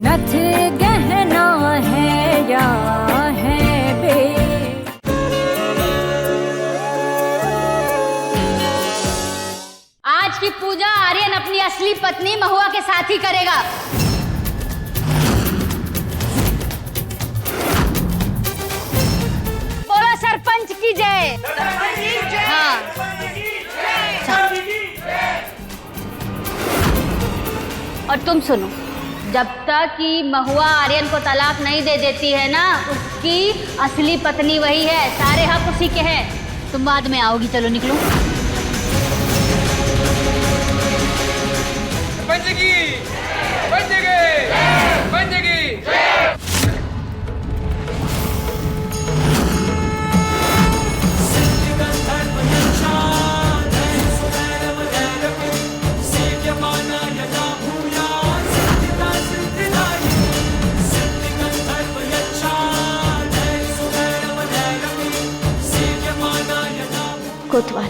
नथ गहना है या है बे। आज की पूजा आर्यन अपनी असली पत्नी महुआ के साथ ही करेगा। बोलो सरपंच की जय। हाँ। और तुम सुनो, जब तक कि महुआ आर्यन को तलाक नहीं दे देती है ना, उसकी असली पत्नी वही है, सारे हक उसी के हैं। तुम बाद में आओगी, चलो निकलो। कोतवाल,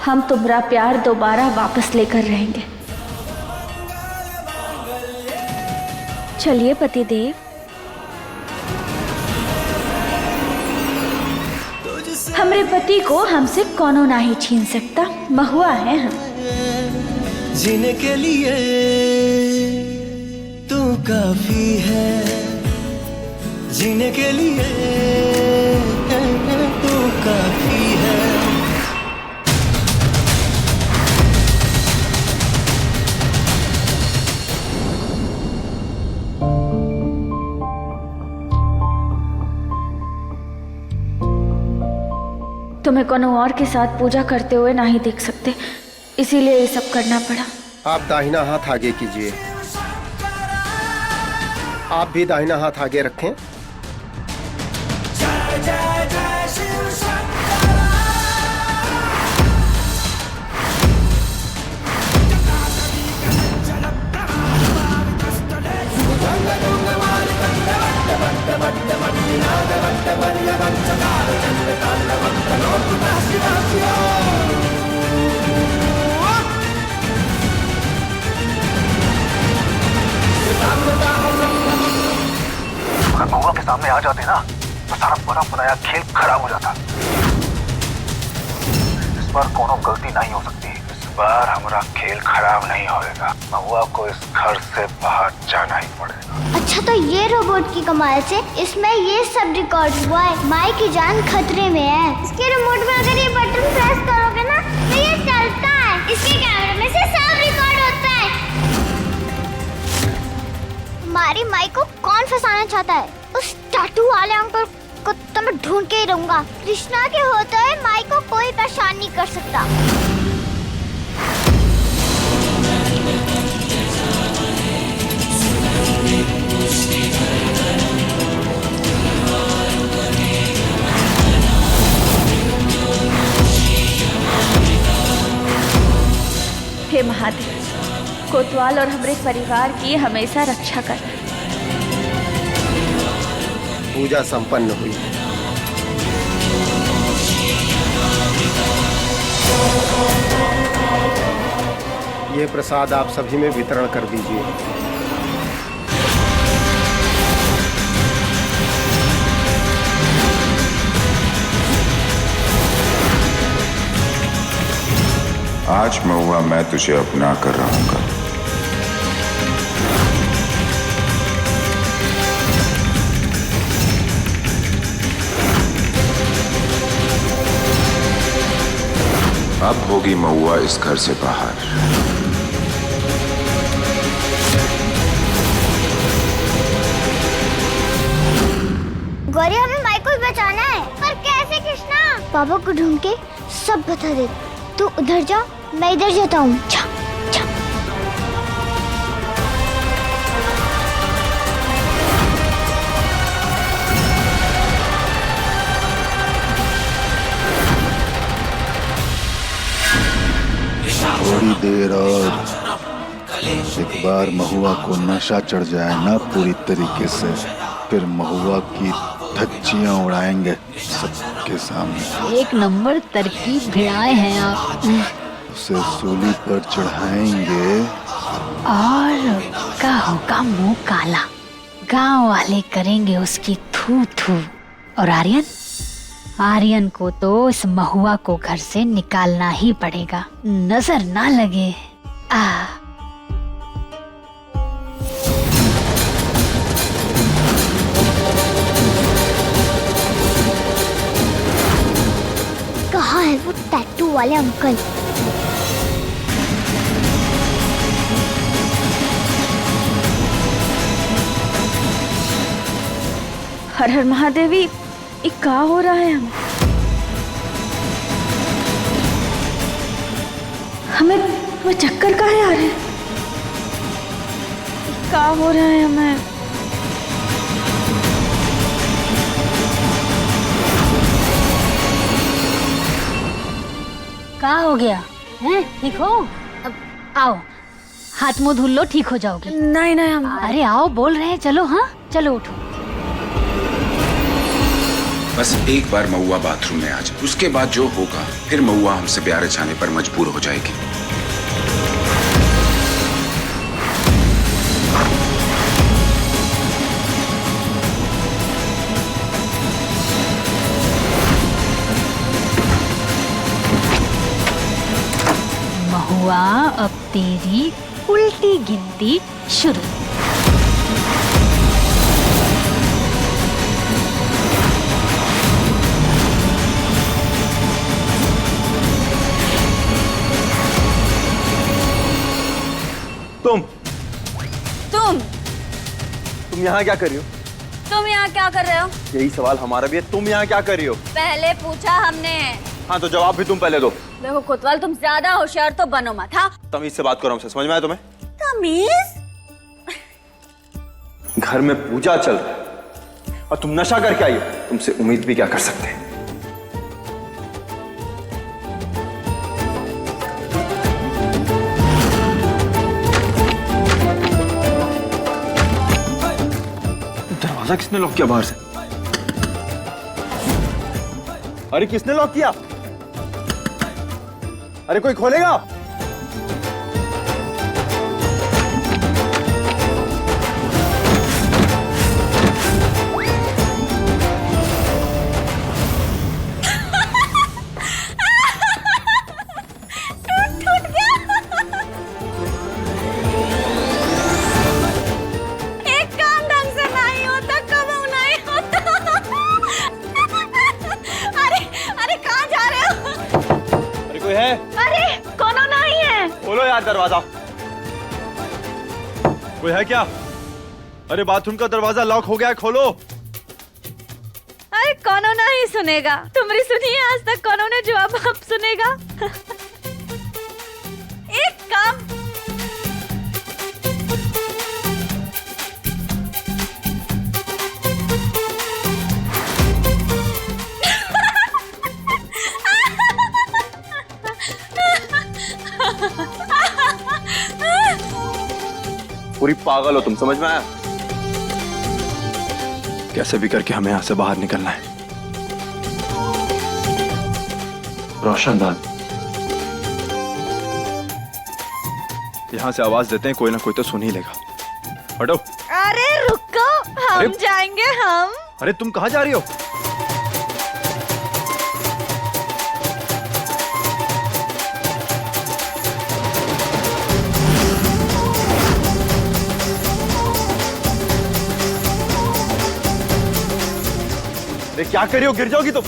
हम तुम्हारा प्यार दोबारा वापस लेकर रहेंगे। चलिए पतिदेव। हमरे पति को हमसे कौनो नहीं छीन सकता। महुआ है हम। जीने के लिए तू काफी है, जीने के लिए तू काफी है। तुम्हें कोनो और के साथ पूजा करते हुए नहीं देख सकते, इसीलिए ये सब करना पड़ा। आप दाहिना हाथ आगे कीजिए। आप भी दाहिना हाथ आगे रखें। अगर महुआ के सामने आ जाते ना तो सारा बना बनाया खेल खराब हो जाता। इस बार कोनो गलती नहीं हो सकती। इस बार हमारा खेल खराब नहीं होएगा। महुआ को इस घर से बाहर जाना ही पड़ेगा। अच्छा, तो ये रोबोट की कमाल से इसमें ये सब रिकॉर्ड हुआ है। माई की जान खतरे में है। इसके रिमोट में अगर ये बटन प्रेस करोगे ना तो ये चलता है। इसके कैमरे में से सब रिकॉर्ड होता है। हमारी माई को कौन फंसाना चाहता है? उस टाटू वाले अंकल को तो मैं ढूंढ के ही रहूंगा। कृष्णा के होते हुए माई को कोई परेशान नहीं कर सकता। हे महादेव, कोतवाल और हमारे परिवार की हमेशा रक्षा कर। पूजा संपन्न हुई। ये प्रसाद आप सभी में वितरण कर दीजिए। आज महुआ मैं तुझे अपना कर रहूंगा। अब होगी महुआ इस घर से बाहर। गौरी, हमें माई को भी बचाना है। पर कैसे कृष्णा? पापा को ढूंढ के सब बता दे। तू उधर जा, मैं इधर जाता हूँ। थोड़ी देर और एक बार महुआ को नशा चढ़ जाए ना पूरी तरीके से, फिर महुआ की धज्जियां उड़ाएंगे सबके सामने। एक नंबर तरकीब भिड़ाए हैं आप। उसे सूली पर चढ़ाएंगे और का होगा मुंह काला। गांव वाले करेंगे उसकी थू थू। और आर्यन को तो इस महुआ को घर से निकालना ही पड़ेगा, नजर ना लगे। कहाँ है वो टैटू वाले अंकल? हर हर महादेवी, ये क्या हो रहा है? हमें वो चक्कर का है यार, क्या हो रहा है हमें? क्या हो गया है? ठीक हो? अब आओ, हाथ मुंह धुल लो, ठीक हो जाओगे। नहीं नहीं हम। अरे आओ, बोल रहे हैं, चलो। हाँ चलो, उठो। बस एक बार महुआ बाथरूम में आ जाए, उसके बाद जो होगा फिर महुआ हमसे प्यार जाने पर मजबूर हो जाएगी। महुआ, अब तेरी उल्टी गिनती शुरू। तुम यहाँ क्या कर रही हो? तुम यहाँ क्या कर रहे हो? यही सवाल हमारा भी है, तुम यहाँ क्या कर रही हो? पहले पूछा हमने। हाँ तो जवाब भी तुम पहले दो। देखो कोतवाल, तुम ज्यादा होशियार तो बनो मत। हाँ, तमीज से बात करो हमसे, समझ में आया तुम्हें? तमीज? घर में पूजा चल रहा है और तुम नशा करके आई हो, तुमसे उम्मीद भी क्या कर सकते हैं? दरवाजा किसने लॉक किया बाहर से? अरे किसने लॉक किया? अरे कोई खोलेगा? दरवाजा कोई है क्या? अरे बाथरूम का दरवाजा लॉक हो गया है, खोलो। अरे कौनो नहीं सुनेगा, तुम्हारी सुनिए आज तक, कौनो ने जवाब अब सुनेगा। एक काम, पूरी पागल हो तुम, समझ में आया? कैसे भी करके हमें यहां से बाहर निकलना है। रोशनदान, यहां से आवाज देते हैं, कोई ना कोई तो सुन ही लेगा। हटो। अरे रुको, हम जाएंगे हम। अरे तुम कहां जा रही हो? क्या कर रही हो? गिर जाओगी तुम।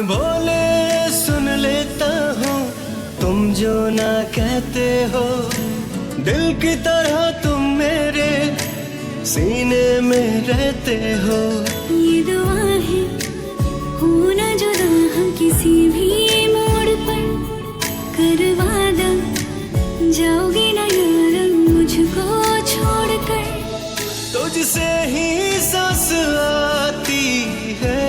बोले सुन लेता हूँ, तुम जो ना कहते हो। दिल की तरह तुम मेरे सीने में रहते हो। ये दुआ है होना जुदा हम किसी भी मोड़ पर, कर वादा जाओगे ना यार मुझको छोड़कर। तुझसे ही सांस आती है,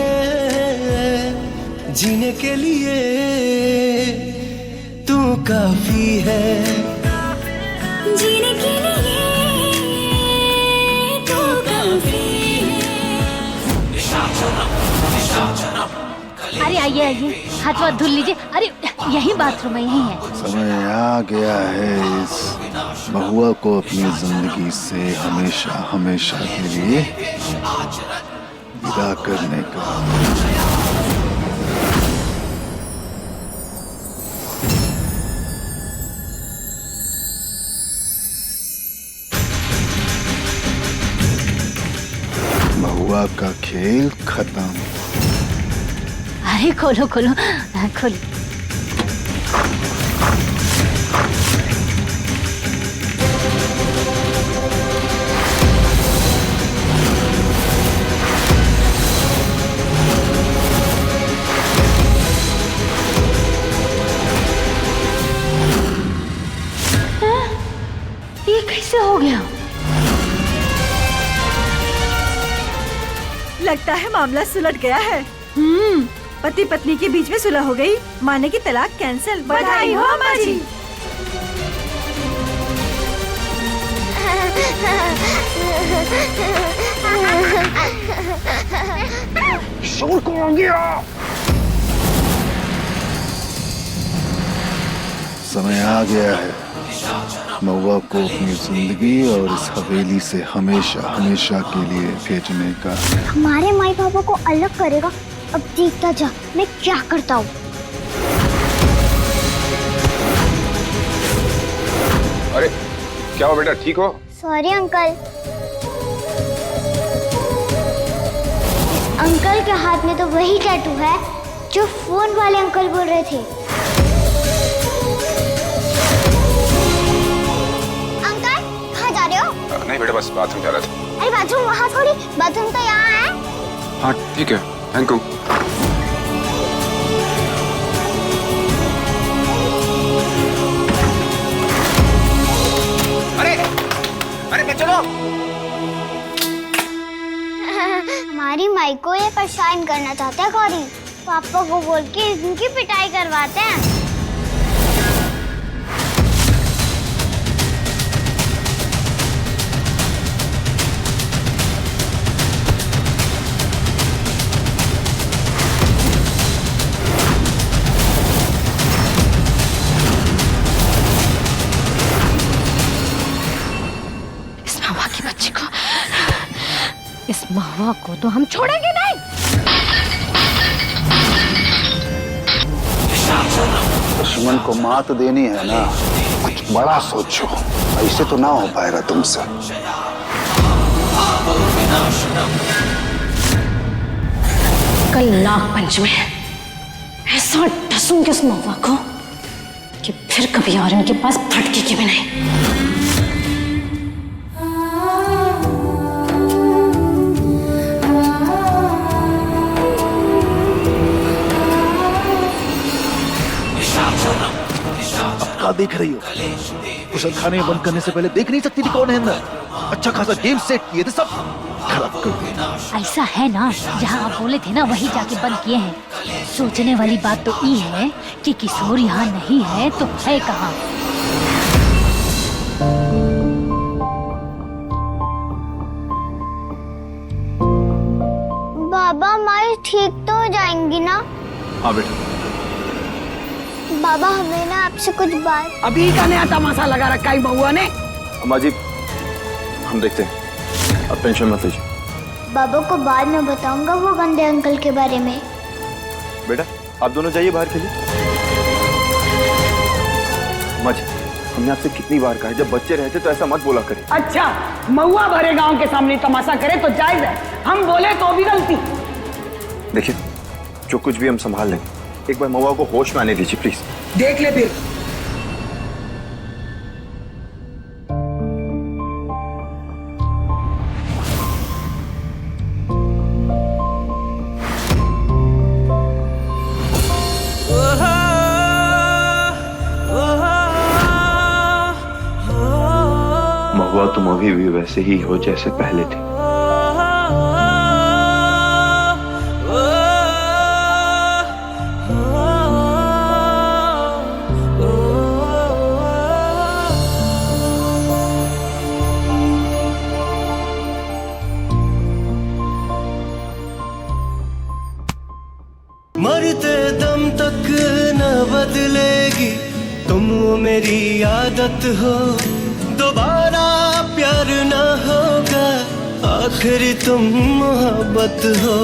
जीने के लिए तू काफी है। जीने के लिए तू काफी है। अरे आइए आइए, हाथ वाथ धुल लीजिए। अरे यही बाथरूम है, यही है। समय आ गया है इस महुआ को अपनी जिंदगी से हमेशा हमेशा के लिए विदा करने का। महुआ का खेल खत्म। अरे खोलो खोलो खोलो। ये कैसे हो गया? लगता है मामला सुलझ गया है। पति पत्नी के बीच में सुलह हो गई, माने की तलाक कैंसिल। बधाई हो अम्मा जी। शोर को आ गया। समय आ गया है महुआ को अपनी जिंदगी और इस हवेली से हमेशा हमेशा के लिए भेजने का। हमारे माई पापा को अलग करेगा। अब देखता जा मैं क्या करता हूँ। अरे क्या हो बेटा, ठीक हो? Sorry uncle. अंकल के हाथ में तो वही टैटू है जो फोन वाले अंकल बोल रहे थे। अंकल कहाँ जा रहे हो? नहीं बेटा, बस बाथरूम जा रहा था। अरे बाथरूम वहाँ थोड़ी, बाथरूम तो यहाँ है। हाँ ठीक है, थैंक यू। अरे चलो। हमारी माई को ये परेशान करना चाहते हैं गौरी। पापा को बोल के इनकी पिटाई करवाते हैं। इस महुआ को तो हम छोड़ेंगे नहीं। दुश्मन को मात देनी है ना, कुछ बड़ा सोचो। ऐसे तो ना हो पाएगा तुमसे। कल नाग पंचमी है, ऐसा डसूंगी उस महुआ को कि फिर कभी और इनके पास फटकी की भी नहीं। क्या देख रही हो? कुशल खाने बंद करने से पहले देख नहीं सकती थी कौन है अंदर? अच्छा खासा गेम सेट किए थे, सब खराब कर दिया। ऐसा है ना, जहाँ आप बोले थे ना वही जाके बंद किए हैं। सोचने वाली बात तो ये है कि किशोर यहाँ नहीं है तो है कहाँ? बाबा माई ठीक तो हो जाएंगी ना? हाँ बेटा। बाबा हमें ना आपसे कुछ बात। अभी का नया तमाशा लगा रखा है बउआ ने। अम्मा जी हम देखते हैं, अब टेंशन मत लीजिए। बाबा को बाद में बताऊंगा वो गंदे अंकल के बारे में। बेटा आप दोनों जाइए बाहर खेलिए। अम्मा जी हमने आपसे कितनी बार कहा है, जब बच्चे रहते तो ऐसा मत बोला करें। अच्छा महुआ भरे गांव के सामने तमाशा करे तो जायज है, हम बोले तो भी गलती। देखिए जो कुछ भी हम संभाल लेंगे। एक बार महुआ को होश में आने दीजिए प्लीज। देख ले फिर। महुआ तुम अभी भी वैसे ही हो जैसे पहले थी। मरते दम तक न बदलेगी तुम, वो मेरी आदत हो। दोबारा प्यार न होगा, आखिर तुम मोहब्बत हो।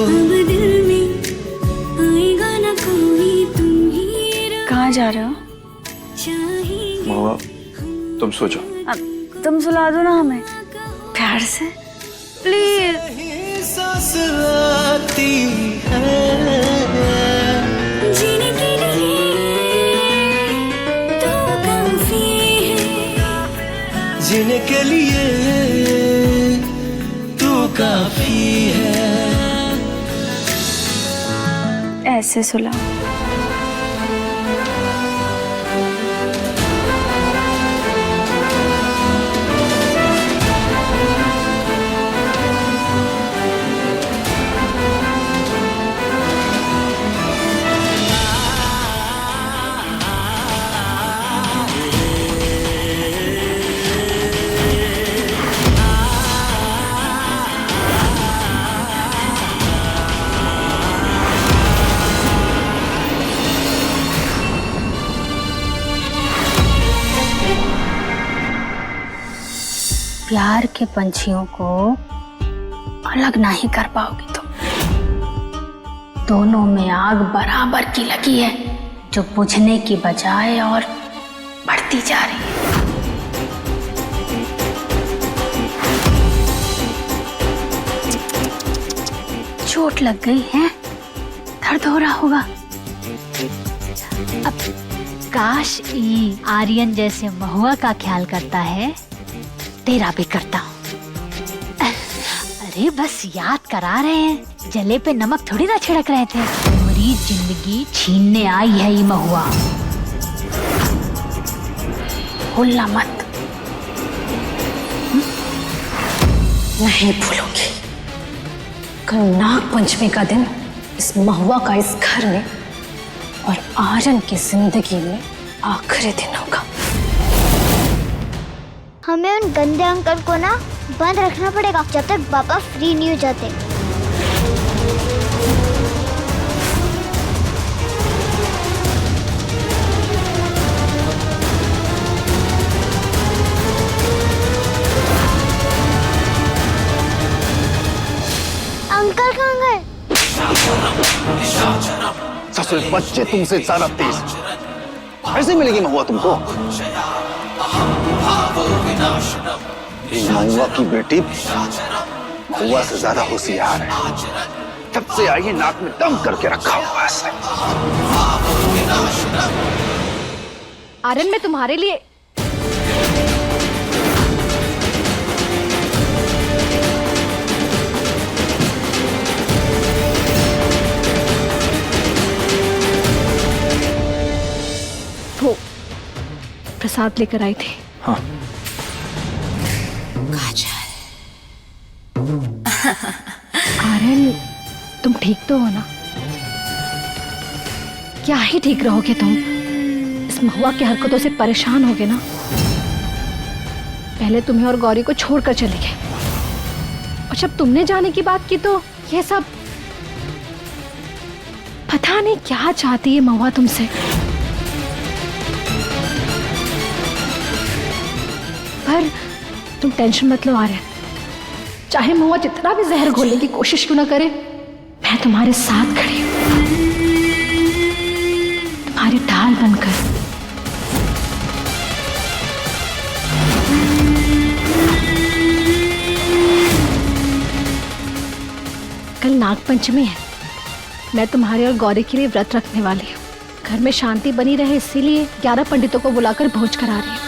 कहाँ जा रहे हो? महुआ तुम सो जाओ। अब तुम सुला दो ना हमें प्यार से, प्लीज। सांस आती है जीने के लिए तो काफी है, जीने के लिए तू काफी है। ऐसे सुलाओ। प्यार के पंछियों को अलग नहीं कर पाओगे तुम। दोनों में आग बराबर की लगी है, जो बुझने की बजाय और बढ़ती जा रही है। चोट लग गई है, दर्द हो रहा होगा। अब काश ये आर्यन जैसे महुआ का ख्याल करता है, तेरा भी करता हूँ। अरे बस याद करा रहे हैं, जले पे नमक थोड़ी ना छिड़क रहे थे। तुम्हारी जिंदगी छीनने आई है ये महुआ, भूलना मत। नहीं भूलूंगी। कल नाग पंचमी का दिन इस महुआ का इस घर में और आर्यन की जिंदगी में आखिरी दिन होगा। हमें उन गंदे अंकल को ना बंद रखना पड़ेगा जब तक पापा फ्री नहीं हो जाते। अंकल कहाँ गए? ससुर बच्चे तुमसे ज्यादा तेज ऐसे मिलेगी महुआ तुमको। महुआ की बेटी महुआ से ज्यादा होशियार है। तब से आई है नाक में दम करके रखा हुआ है। आर्यन मैं तुम्हारे लिए वो प्रसाद लेकर आई थी। हाँ। आर्यन तुम ठीक तो हो ना? क्या ही ठीक रहोगे तुम, इस महुआ की हरकतों से परेशान होगे ना। पहले तुम्हें और गौरी को छोड़कर चले गए, और जब तुमने जाने की बात की तो ये सब, पता नहीं क्या चाहती है महुआ तुमसे। पर तुम टेंशन मत लो आर्यन, चाहे महुआ जितना भी जहर घोलने की कोशिश क्यों ना करे, मैं तुम्हारे साथ खड़ी हूं, तुम्हारी ढाल बनकर। कल नाग पंचमी है, मैं तुम्हारे और गौरी के लिए व्रत रखने वाली हूँ। घर में शांति बनी रहे इसीलिए 11 पंडितों को बुलाकर भोज करा रही हूँ।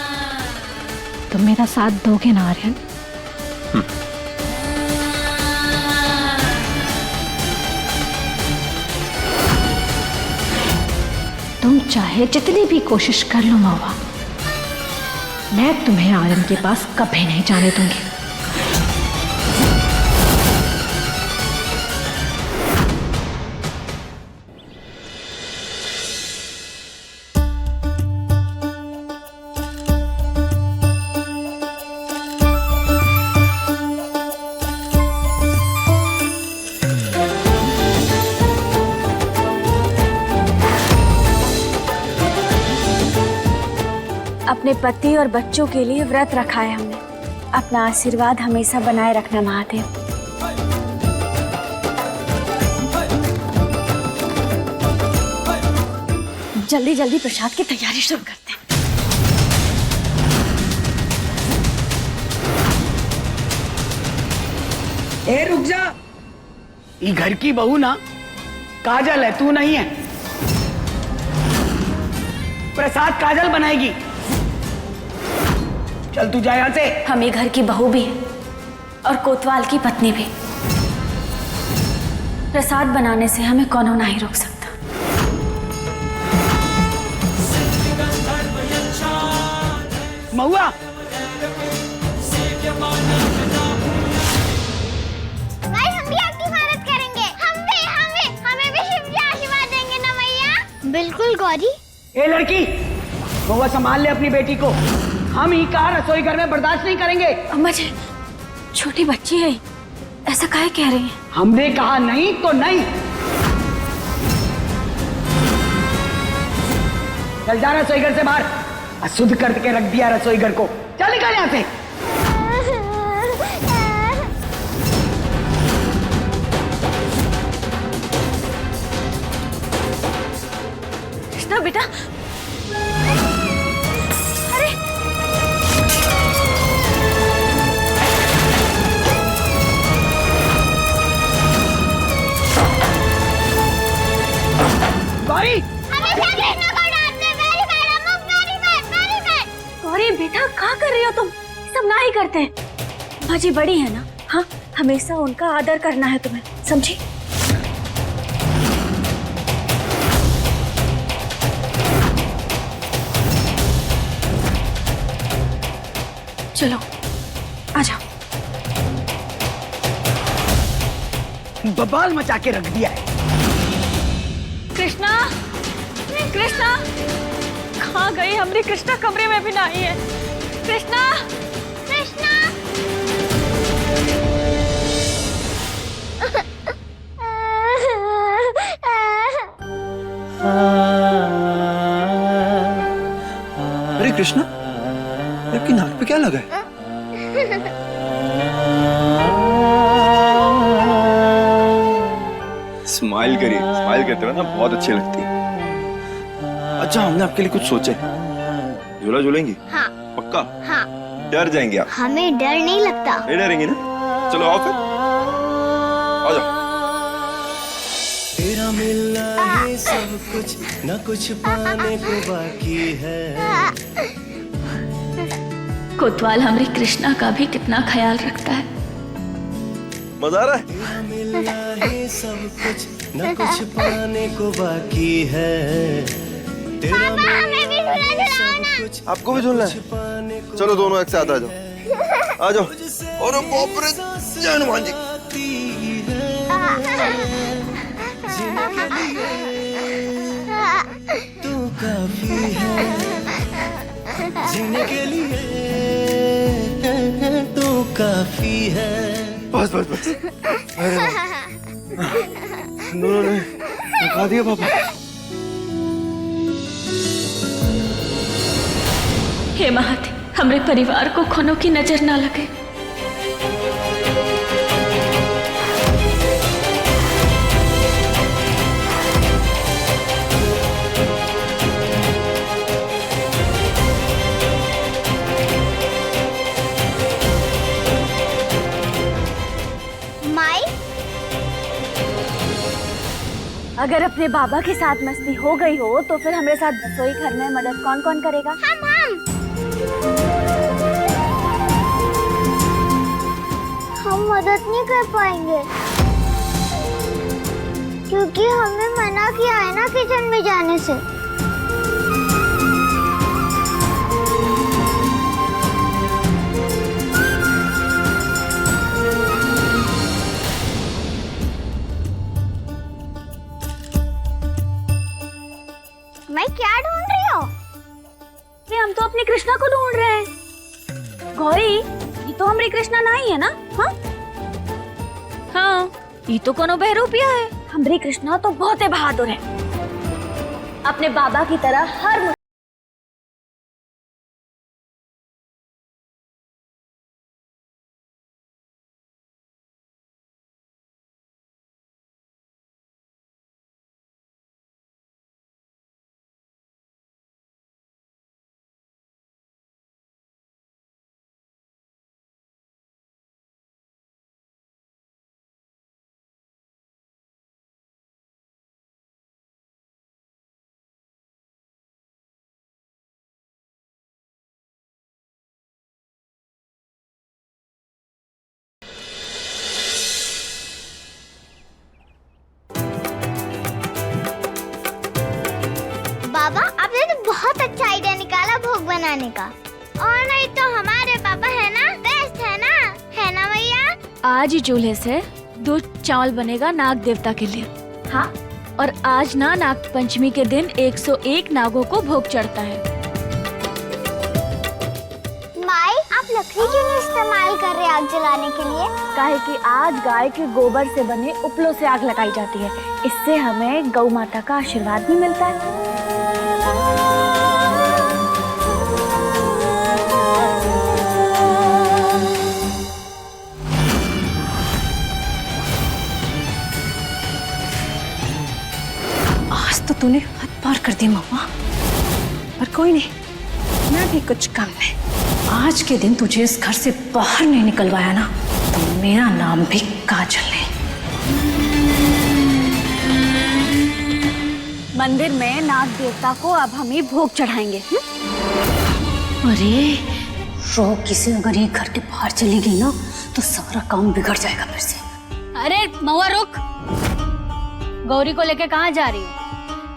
तुम मेरा साथ दोगे ना आर्यन? तुम चाहे जितनी भी कोशिश कर लो महुआ, मैं तुम्हें आर्यन के पास कभी नहीं जाने दूंगी। अपने पति और बच्चों के लिए व्रत रखा है हमने। अपना आशीर्वाद हमेशा बनाए रखना महादेव। जल्दी जल्दी प्रसाद की तैयारी शुरू करते हैं। ए रुक जा, ये घर की बहू ना काजल है, तू नहीं है। प्रसाद काजल बनाएगी। चल तू जा यहाँ से। हम ये घर की बहू भी हैं और कोतवाल की पत्नी भी। प्रसाद बनाने से हमें कौनो नहीं रोक सकता। महुआ, हम भी आपकी मदद करेंगे। हमें भी शिव जी आशीर्वाद देंगे ना मैया? बिल्कुल गौरी। ए लड़की, महुआ संभाल ले अपनी बेटी को। हम ही का रसोई घर में बर्दाश्त नहीं करेंगे। अम्मा जी, छोटी बच्ची है, ऐसा काहे कह रही हैं? हमने कहा नहीं तो नहीं। चल जा रसोई घर से बाहर। अशुद्ध करके रख दिया रसोई घर को। चल निकल यहाँ से। कृष्णा बेटा, अरे गौरी, गौरी बेटा, क्या कर रही हो तुम? सब ना ही करते हैं। अम्मा जी बड़ी है ना, हाँ, हमेशा उनका आदर करना है तुम्हें, समझी? चलो आ जाओ। बवाल मचा के रख दिया है। कृष्णा, कृष्णा कहाँ गई? हमारी कृष्णा कमरे में भी नहीं है। कृष्णा, कृष्णा, अरे कृष्णा, आपकी नाक पे क्या लगा है? स्माइल करिए, स्माइल करते हो ना, बहुत अच्छी लगती है। अच्छा, हमने आपके लिए कुछ सोचा है। झूला झूलेंगी? हाँ। पक्का? हाँ। डर जाएंगे आप? हमें डर नहीं लगता। नहीं डरेंगे ना? चलो आओ फिर, आ जाओ। तेरा मिलना है सब कुछ, न कुछ पाने को बाकी है। कोतवाल हमारी कृष्णा का भी कितना ख्याल रखता है। मजा आ रहा है? तेरा मिलना है सब कुछ, न कुछ पाने को बाकी है। तेरा हमें भी झूला झुलाओ ना। आपको भी झूलना है? चलो दोनों एक साथ आ जाओ, आ जाओ। और बाप रे, जय हनुमान जी। तू काफी है जीने के लिए, तू काफी है। बस बस बस, उन्होंने दिखा दिया पापा। हे महादेव, हमारे परिवार को खूनों की नजर ना लगे। अगर अपने बाबा के साथ मस्ती हो गई हो तो फिर हमारे साथ रसोई घर में मदद कौन कौन करेगा? हम मदद नहीं कर पाएंगे क्योंकि हमें मना किया है ना किचन में जाने से। मैं क्या ढूंढ रही हो? हम तो अपनी कृष्णा को ढूंढ रहे हैं। गौरी, ये तो हमारी कृष्णा नहीं है ना? हाँ हाँ, ये तो कोनो बहरूपिया है। हमारी कृष्णा तो बहुत ही बहादुर है, अपने बाबा की तरह हर बाबा, आपने तो बहुत अच्छा आइडिया निकाला भोग बनाने का। और नहीं तो हमारे पापा है ना, बेस्ट है ना भैया? आज ही चूल्हे से दूध चावल बनेगा नाग देवता के लिए। हाँ, और आज ना नाग पंचमी के दिन 101 नागों को भोग चढ़ता है। माई, आप लकड़ी क्यों नहीं इस्तेमाल कर रहे आग जलाने के लिए? काहे कि आज गाय के गोबर से बने उपलों से आग लगाई जाती है। इससे हमें गौ माता का आशीर्वाद भी मिलता है। आज तो तूने हद पार कर दी महुआ, पर कोई नहीं, मैं भी कुछ कम नहीं। आज के दिन तुझे इस घर से बाहर नहीं निकलवाया ना, तो मेरा नाम भी काजल नहीं। मंदिर में नाग देवता को अब हम ही भोग चढ़ाएंगे। अरे रोकी से अगर ये घर के बाहर चली गई ना तो सारा काम बिगड़ जाएगा फिर से। अरे महुआ रुक, गौरी को लेके कहाँ जा रही हो?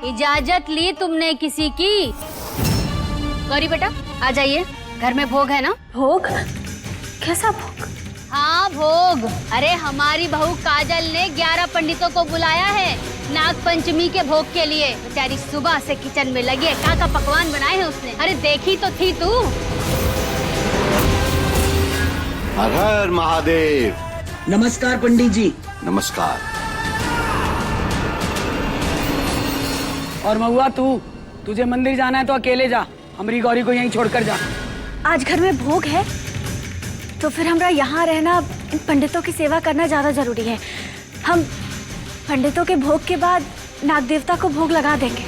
इजाजत ली तुमने किसी की? गौरी बेटा आ जाइए, घर में भोग है ना। भोग? कैसा भोग? हाँ भोग, अरे हमारी बहू काजल ने 11 पंडितों को बुलाया है नाग पंचमी के भोग के लिए। बेचारी सुबह से किचन में लगी है, क्या पकवान बनाए हैं उसने। अरे देखी तो थी तू। हर हर महादेव। नमस्कार पंडित जी। नमस्कार। और महुआ, तुझे मंदिर जाना है तो अकेले जा, हमारी गौरी को यहीं छोड़कर जा। आज घर में भोग है तो फिर हमरा यहाँ रहना, इन पंडितों की सेवा करना ज्यादा जरूरी है। हम पंडितों के भोग के बाद नाग देवता को भोग लगा देंगे।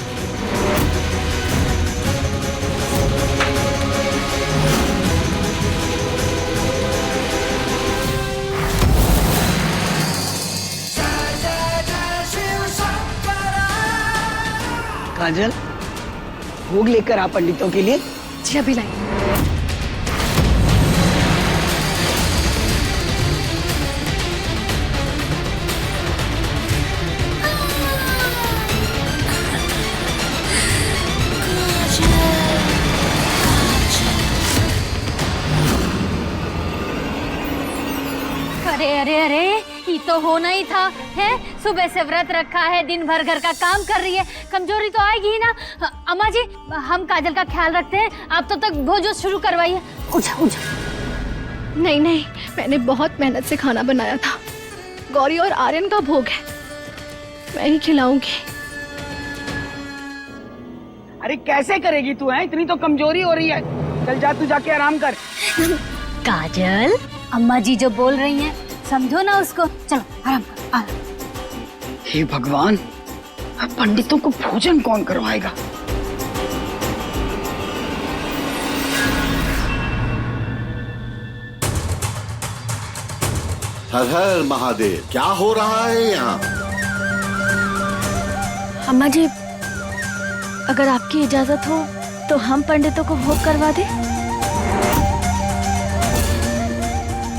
काजल, भोग लेकर आ पंडितों के लिए। जी अभी लाई। अरे अरे अरे, ये तो होना ही था है। सुबह से व्रत रखा है, दिन भर घर का काम कर रही है, कमजोरी तो आएगी ही ना। अम्मा जी, हम काजल का ख्याल रखते हैं, आप तब तक भोजन शुरू करवाइए। उठा उठा। नहीं नहीं, मैंने बहुत मेहनत से खाना बनाया था। गौरी और आर्यन का भोग है, मैं ही खिलाऊंगी। अरे कैसे करेगी तू? है इतनी तो कमजोरी हो रही है। चल जा, तू जाके आराम कर। काजल, अम्मा जी जो बोल रही हैं समझो ना उसको। चलो आराम कर। हे भगवान, अब पंडितों को भोजन कौन करवाएगा? हर हर महादेव। क्या हो रहा है यहाँ? अम्मा जी, अगर आपकी इजाजत हो तो हम पंडितों को भोग करवा दें।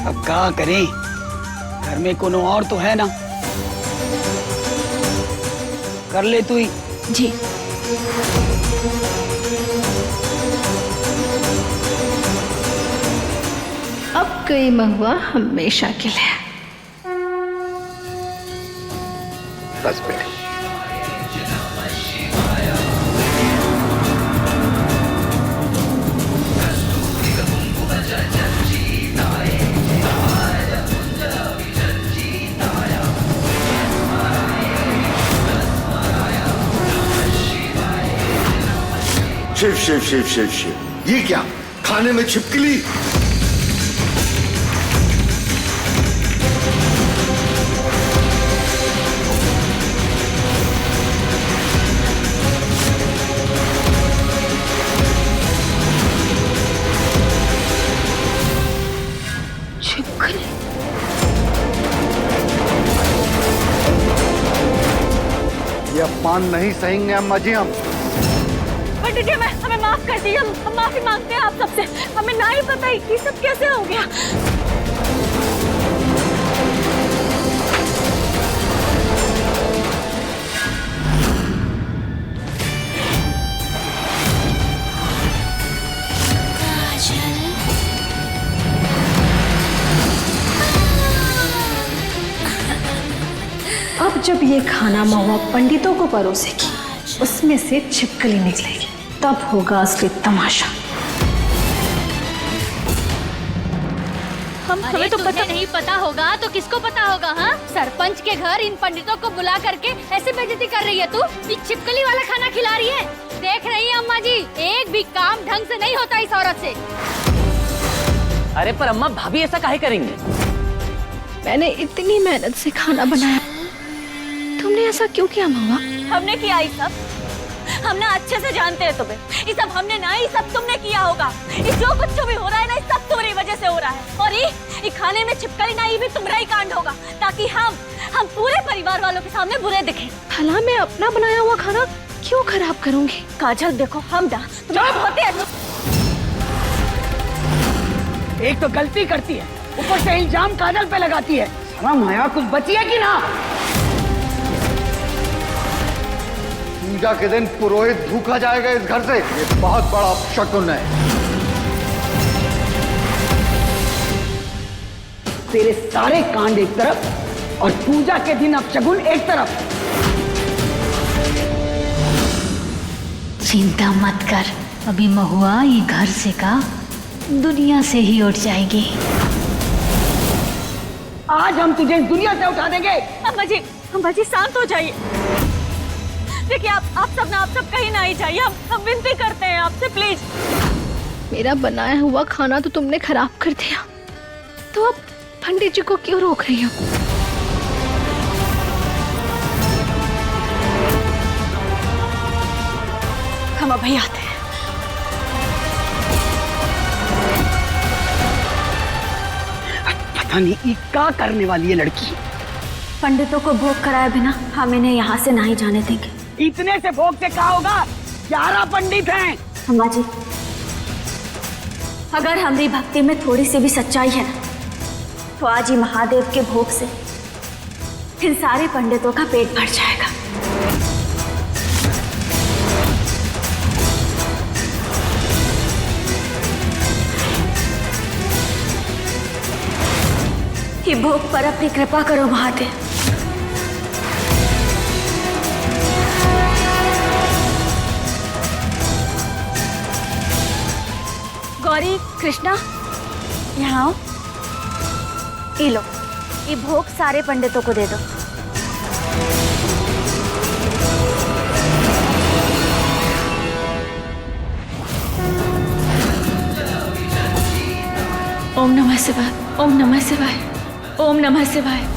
अब क्या करें, घर में कोनो और तो है ना। कर ले तू ही। जी। अब गई महुआ हमेशा के लिए। बस बेटी। शिव शिव शिव शिव शिव, ये क्या खाने में छिपकली? छिपकली? ये अपमान नहीं सहेंगे अम्मा जी हम। पंडित जी, हमें माफ कर दीजिए, हम माफी मांगते हैं आप सबसे। हमें ना ही पता ये सब कैसे हो गया। अब जब ये खाना महुआ पंडितों को परोसेगी, उसमें से छिपकली निकलेगी, तब होगा असली तमाशा। हमें तो पता नहीं पता होगा तो किसको पता होगा? हाँ, सरपंच के घर इन पंडितों को बुला करके ऐसे बेइज्जती कर रही है तू। ये छिपकली वाला खाना खिला रही है। देख रही है अम्मा जी, एक भी काम ढंग से नहीं होता इस औरत से। अरे पर अम्मा, भाभी ऐसा काहे करेंगे? मैंने इतनी मेहनत से खाना बनाया, तुमने ऐसा क्यों किया महुआ? हमने किया ये सब, हम ना अच्छे से जानते हैं तुम्हें। ये सब हमने ना, ये सब तुमने किया होगा। ये जो कुछ भी हो रहा है ना, ये सब तुम्हारी वजह से हो रहा है। और ये खाने में छिपकली ना, ये भी तुम्हारा ही कांड होगा, ताकि हम पूरे परिवार वालों के सामने बुरे दिखें। भला मैं अपना बनाया हुआ खाना क्यों खराब करूंगी? काजल देखो, हम ना तुम्हें बहुत ही एक तो गलती करती है, ऊपर से इल्जाम काजल पे लगाती है। शर्म आया, कुछ बची है कि ना? पूजा के दिन पुरोहित भूखा जाएगा इस घर से, ये बहुत बड़ा शकुन है। तेरे सारे कांड एक तरफ और पूजा के दिन अपशगुन एक तरफ। चिंता मत कर, अभी महुआ ये घर से का दुनिया से ही उठ जाएगी। आज हम तुझे इस दुनिया से उठा देंगे। अम्मा जी शांत हो जाइए। देखिए आप सब कहीं ना ही जाइए, हम विनती करते हैं आपसे, प्लीज। मेरा बनाया हुआ खाना तो तुमने खराब कर दिया, तो अब पंडित जी को क्यों रोक रही हो? हम अभी आते हैं। पता नहीं ये क्या करने वाली है लड़की। पंडितों को भोग कराए बिना हम इन्हें यहाँ से नहीं जाने देंगे। इतने से भोग से क्या होगा? 11 पंडित हैं। अम्मा जी, अगर हमारी भक्ति में थोड़ी सी भी सच्चाई है ना, तो आज ही महादेव के भोग से इन सारे पंडितों का पेट भर जाएगा। ये भोग पर अपनी कृपा करो महादेव। गौरी, कृष्णा, यहाँ आओ। ये लो, ये भोग सारे पंडितों को दे दो। ओम नमः शिवाय, ओम नमः शिवाय, ओम नमः शिवाय।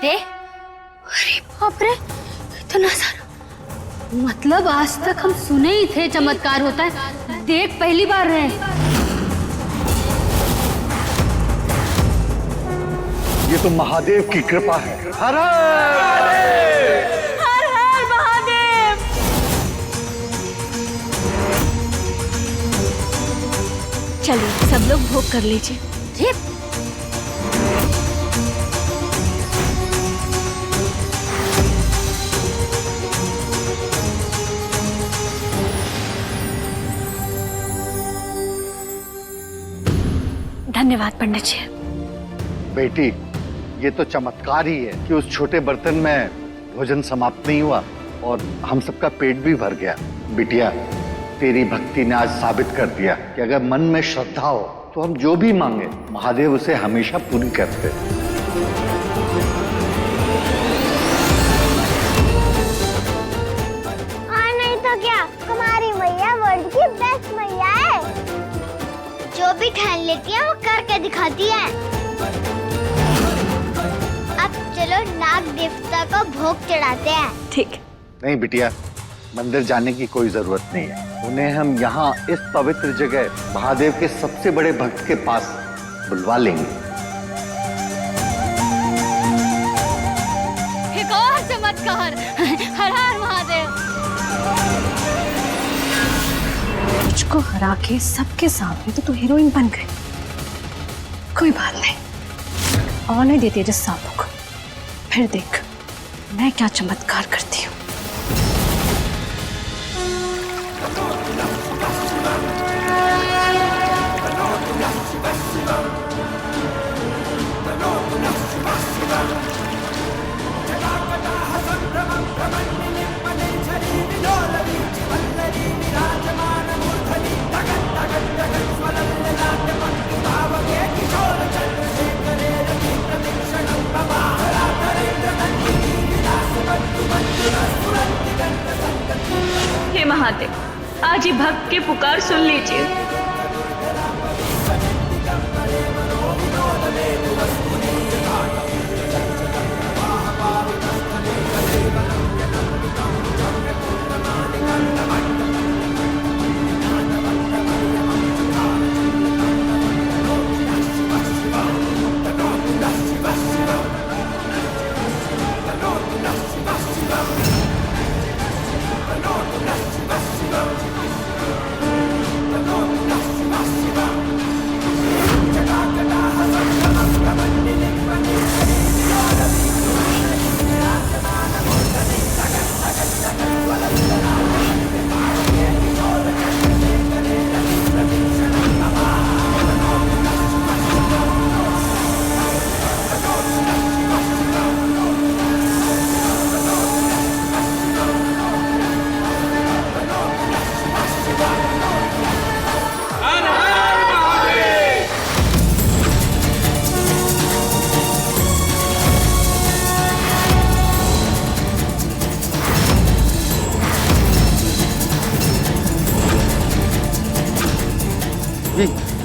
दे। अरे बाप रे, इतना सारा। मतलब आज तक हम सुने ही थे चमत्कार होता है, देख पहली बार रहे। ये तो महादेव की कृपा है। हर हर हर महादेव। चलिए सब लोग भोग कर लीजिए। धन्यवाद पंडित जी। बेटी, ये तो चमत्कार ही है कि उस छोटे बर्तन में भोजन समाप्त नहीं हुआ और हम सबका पेट भी भर गया। बिटिया, तेरी भक्ति ने आज साबित कर दिया कि अगर मन में श्रद्धा हो तो हम जो भी मांगे महादेव उसे हमेशा पूरी करते। और नहीं तो क्या, हमारी मैया वर्ल्ड की बेस्ट मैया है। जो भी ठान लेती है वो करके दिखाती है। अब चलो नाग देवता को भोग चढ़ाते हैं। ठीक। नहीं बिटिया, मंदिर जाने की कोई जरूरत नहीं है। उन्हें हम यहाँ इस पवित्र जगह महादेव के सबसे बड़े भक्त के पास बुलवा लेंगे। एक और चमत्कार। हर हर महादेव। मुझको हरा के सबके सामने तो तू हीरोइन बन गई। कोई बात नहीं, आने देती है जिस सांपों को। फिर देख मैं क्या चमत्कार करती हूँ। हे महादेव, आज ही भक्त की पुकार सुन लीजिए।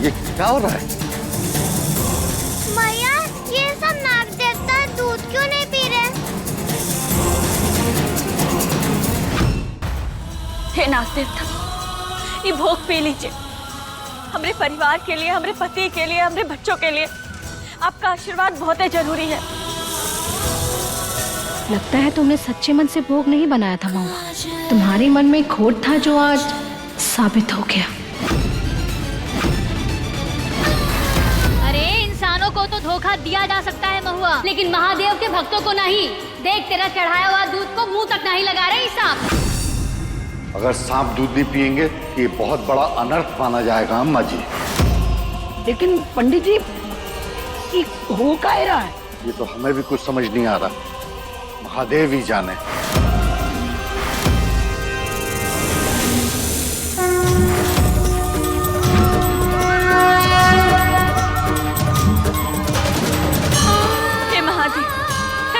ये क्या हो रहा है? मैया, ये सब नाग देवता दूध क्यों नहीं पी रहे? हे नाग देवता, ये भोग पी लीजिए। हमारे परिवार के लिए, हमारे पति के लिए, हमारे बच्चों के लिए आपका आशीर्वाद बहुत ही जरूरी है। लगता है तुमने सच्चे मन से भोग नहीं बनाया था महुआ। तुम्हारे मन में खोट था जो आज साबित हो गया। अरे इंसानों को तो धोखा दिया जा सकता है महुआ, लेकिन महादेव के भक्तों को नहीं। देख तेरा चढ़ाया हुआ दूध को मुंह तक नहीं लगा रहे सांप। अगर सांप दूध नहीं पिएंगे ये बहुत बड़ा अनर्थ माना जाएगा अम्मा जी। लेकिन पंडित जी, ये हो क्या रहा है? ये तो हमें भी कुछ समझ नहीं आ रहा, महादेव ही जाने। हे महादेव,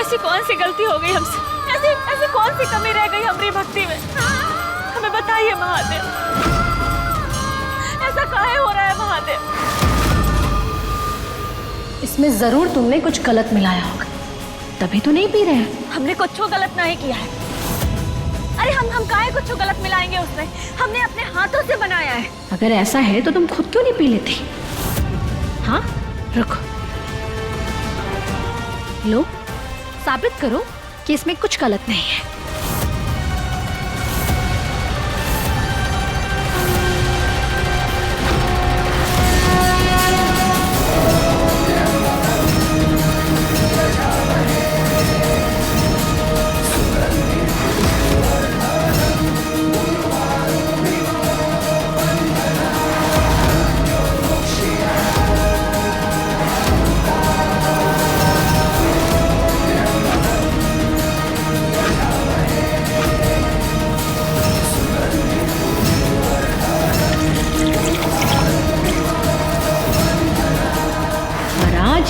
ऐसी कौन सी गलती हो गई हमसे? ऐसी कौन सी कमी रह गई हमारी भक्ति में? हमें बताइए महादेव, ऐसा काहे हो रहा है महादेव? इसमें जरूर तुमने कुछ गलत मिलाया होगा, तभी तो नहीं पी रहे हैं। हमने कुछ गलत नहीं किया है। अरे हम काहे कुछ गलत मिलाएंगे उसमें? हमने अपने हाथों से बनाया है। अगर ऐसा है तो तुम खुद क्यों नहीं पी लेती? हाँ, रुको, लो, साबित करो कि इसमें कुछ गलत नहीं है।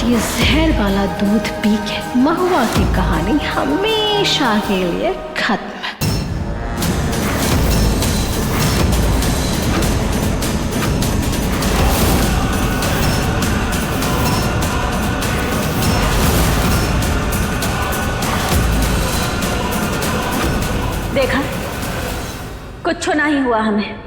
ये जहर वाला दूध पी के महुआ की कहानी हमेशा के लिए खत्म। देखा, कुछ नहीं हुआ हमें।